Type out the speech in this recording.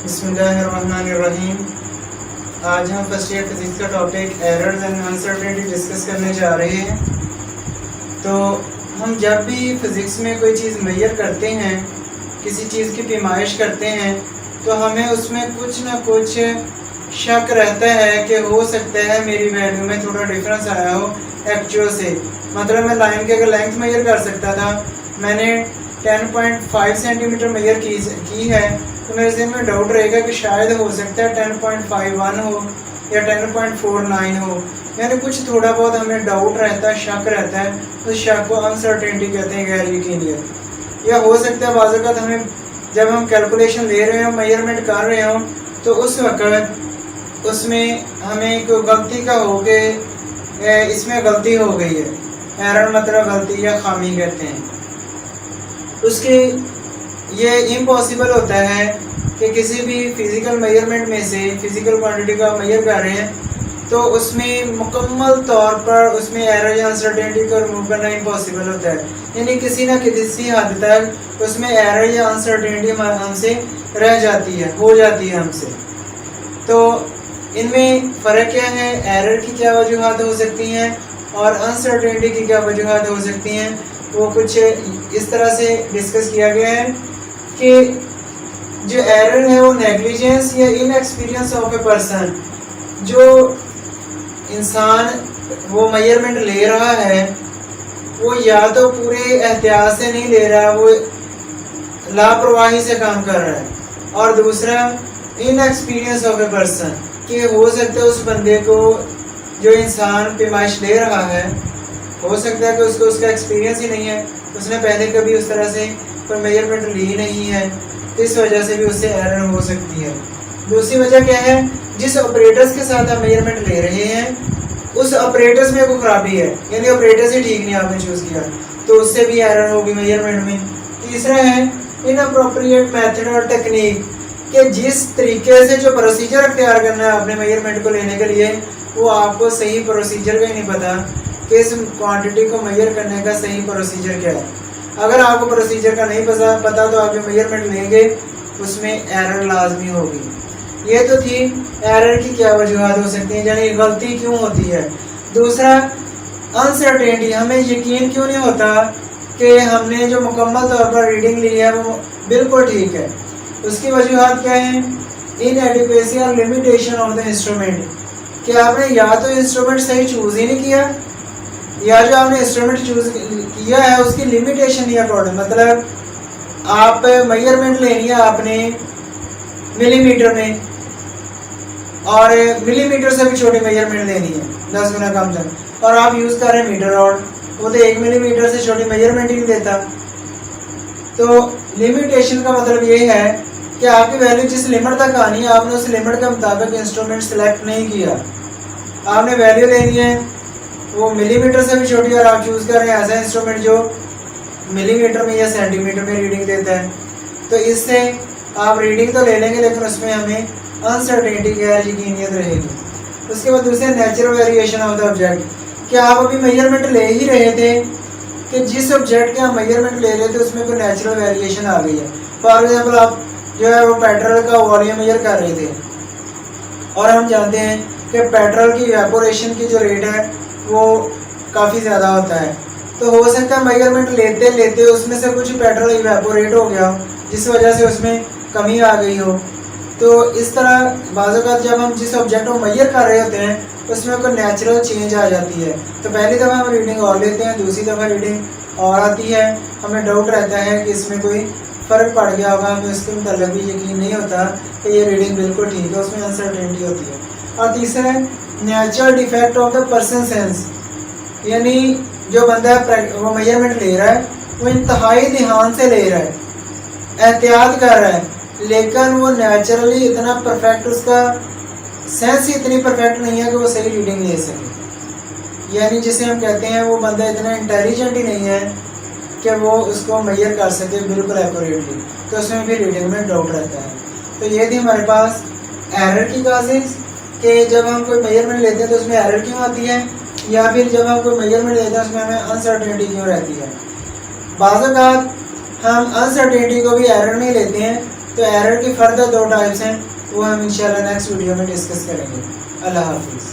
बिस्मिल्लाहिर्रहमानिर्रहीम। आज हम फर्स्ट ईयर फिजिक्स का topic errors and uncertainty discuss करने जा रहे हैं। तो हम जब भी फिज़िक्स में कोई चीज़ मेजर करते हैं, किसी चीज़ की पैमाइश करते हैं, तो हमें उसमें कुछ ना कुछ शक रहता है कि हो सकता है मेरी वैल्यू में थोड़ा डिफरेंस आया हो एक्चुअल से। मतलब मैं लाइन की अगर लेंथ मेजर कर सकता था, मैंने 10.5 सेंटीमीटर मेजर की है, तो मेरे ज़हन में डाउट रहेगा कि शायद हो सकता है 10.51 हो या 10.49 हो। यानी कुछ थोड़ा बहुत हमें डाउट रहता है, शक रहता है। उस शक को अनसर्टेनिटी कहते हैं, गैर यकीनियत। या हो सकता है बाज़ वक़्त हमें जब हम कैलकुलेशन ले रहे हों, मेजरमेंट कर रहे हों, तो उस वक़्त उसमें हमें कोई गलती का हो कि इसमें गलती हो गई है। एरर मतलब गलती या खामी कहते हैं। उसके ये इम्पॉसिबल होता है कि किसी भी फिज़िकल मेजरमेंट में से फिज़िकल क्वांटिटी का मेजर कर रहे हैं, तो उसमें मुकम्मल तौर पर उसमें एरर या अनसर्टेनिटी को रिमूव करना इम्पॉसिबल होता है। यानी किसी ना किसी हद तक उसमें एरर या अनसर्टेनिटी हमसे रह जाती है, हो जाती है हमसे। तो इनमें फ़र्क क्या है, एरर की क्या वजूहात हो सकती हैं और अनसर्टेनिटी की क्या वजूहात हो सकती हैं, वो कुछ इस तरह से डिस्कस किया गया है कि जो एरर है वो नेग्लिजेंस या इनएक्सपीरियंस ऑफ ए पर्सन, जो इंसान वो मेजरमेंट ले रहा है वो या तो पूरे एहतियात से नहीं ले रहा, वो लापरवाही से काम कर रहा है। और दूसरा इनएक्सपीरियंस ऑफ ए पर्सन, कि हो सकता है उस बंदे को, जो इंसान पैमाइश ले रहा है, हो सकता है कि उसको उसका एक्सपीरियंस ही नहीं है, उसने पहले कभी उस तरह से कोई मेजरमेंट ली नहीं है, तो इस वजह से भी उससे एरर हो सकती है। दूसरी वजह क्या है, जिस ऑपरेटर्स के साथ आप मेजरमेंट ले रहे हैं उस ऑपरेटर्स में कोई खराबी है, यानी ऑपरेटर्स ही ठीक नहीं आपने चूज़ किया, तो उससे भी एरर होगी मेजरमेंट में। तीसरा है इनअप्रोप्रिएट मेथड और टेक्निक, कि जिस तरीके से जो प्रोसीजर अख्तियार करना है आपने मेजरमेंट को लेने के लिए, वो आपको सही प्रोसीजर का ही नहीं पता कि इस क्वांटिटी को मेजर करने का सही प्रोसीजर क्या है। अगर आपको प्रोसीजर का नहीं पता तो आप जो मेजरमेंट लेंगे उसमें एरर लाजमी होगी। ये तो थी एरर की क्या वजूहत हो सकती हैं, यानी गलती क्यों होती है। दूसरा अनसर्टेनिटी, हमें यकीन क्यों नहीं होता कि हमने जो मुकम्मल तौर पर रीडिंग ली है वो बिल्कुल ठीक है। उसकी वजूहत क्या है, इनएडिक्वेसी और लिमिटेशन ऑफ द इंस्ट्रूमेंट, कि आपने या तो इंस्ट्रूमेंट सही चूज़ ही नहीं किया, या जो आपने इंस्ट्रूमेंट चूज़ किया है उसकी लिमिटेशन ही अकॉर्डिंग, मतलब आप मेजरमेंट लेनी है आपने मिलीमीटर में, और मिलीमीटर से भी छोटी मेजरमेंट लेनी है 10 गुना कम तक, और आप यूज़ कर रहे हैं मीटर रॉड, वो तो 1 मिलीमीटर से छोटी मेजरमेंट ही नहीं देता। तो लिमिटेशन का मतलब ये है कि आपकी वैल्यू जिस लिमिट तक आनी है, आपने उस लिमिट के मुताबिक इंस्ट्रूमेंट सेलेक्ट नहीं किया। आपने वैल्यू लेनी है वो मिलीमीटर से भी छोटी, और आप चूज़ कर रहे हैं ऐसा इंस्ट्रूमेंट जो मिलीमीटर में या सेंटीमीटर में रीडिंग देता है, तो इससे आप रीडिंग तो ले लेंगे लेकिन उसमें हमें अनसर्टेनिटी गैर यकीनियत रहेगी। उसके बाद दूसरे natural variation of the object, कि आप अभी मेजरमेंट ले ही रहे थे कि जिस ऑब्जेक्ट के आप मेजरमेंट ले रहे थे उसमें कोई नेचुरल वेरिएशन आ गई है। फॉर एग्जाम्पल आप जो है वो पेट्रोल का वॉल्यूम मेजर कर रहे थे, और हम जानते हैं कि पेट्रोल की इवेपोरेशन की जो रेट है वो काफ़ी ज़्यादा होता है, तो हो सकता है मेजरमेंट लेते लेते उसमें से कुछ पेट्रोल इवेपोरेट हो गया जिस वजह से उसमें कमी आ गई हो। तो इस तरह बाज़ वक़्त जब हम जिस ऑब्जेक्ट को मेजर कर रहे होते हैं उसमें कोई नेचुरल चेंज आ जाती है, तो पहली दफ़ा हम रीडिंग और लेते हैं, दूसरी दफ़ा रीडिंग और आती है, हमें डाउट रहता है कि इसमें कोई फ़र्क पड़ गया होगा, हमें उसके मतलब भी यकीन नहीं होता कि ये रीडिंग बिल्कुल ठीक है, उसमें अनसर्टेनिटी होती है। और तीसरा है natural defect of the person sense, यानी जो बंदा वो मेजरमेंट ले रहा है वो इंतहाई ध्यान से ले रहा है, एहतियात कर रहा है, लेकिन वो नेचुरली इतना परफेक्ट, उसका सेंस ही इतनी परफेक्ट नहीं है कि वो सही रीडिंग ले सके। यानी जिसे हम कहते हैं वो बंदा इतना इंटेलिजेंट ही नहीं है कि वो उसको मेजर कर सके बिल्कुल एक्यूरेटली, तो उसमें भी रीडिंग में डाउट रहता है। तो ये थी हमारे पास एरर की काजेज़, कि जब हम कोई मेजरमेंट लेते हैं तो उसमें एरर क्यों आती है, या फिर जब हम कोई मेजरमेंट लेते हैं उसमें हमें अनसर्टेनिटी क्यों रहती है। बाज़ औक़ात हम अनसर्टेनिटी को भी एरर में लेते हैं, तो एरर के फर्दर 2 टाइप्स हैं, वो हम इंशाल्लाह नेक्स्ट वीडियो में डिस्कस करेंगे। अल्लाह हाफिज़।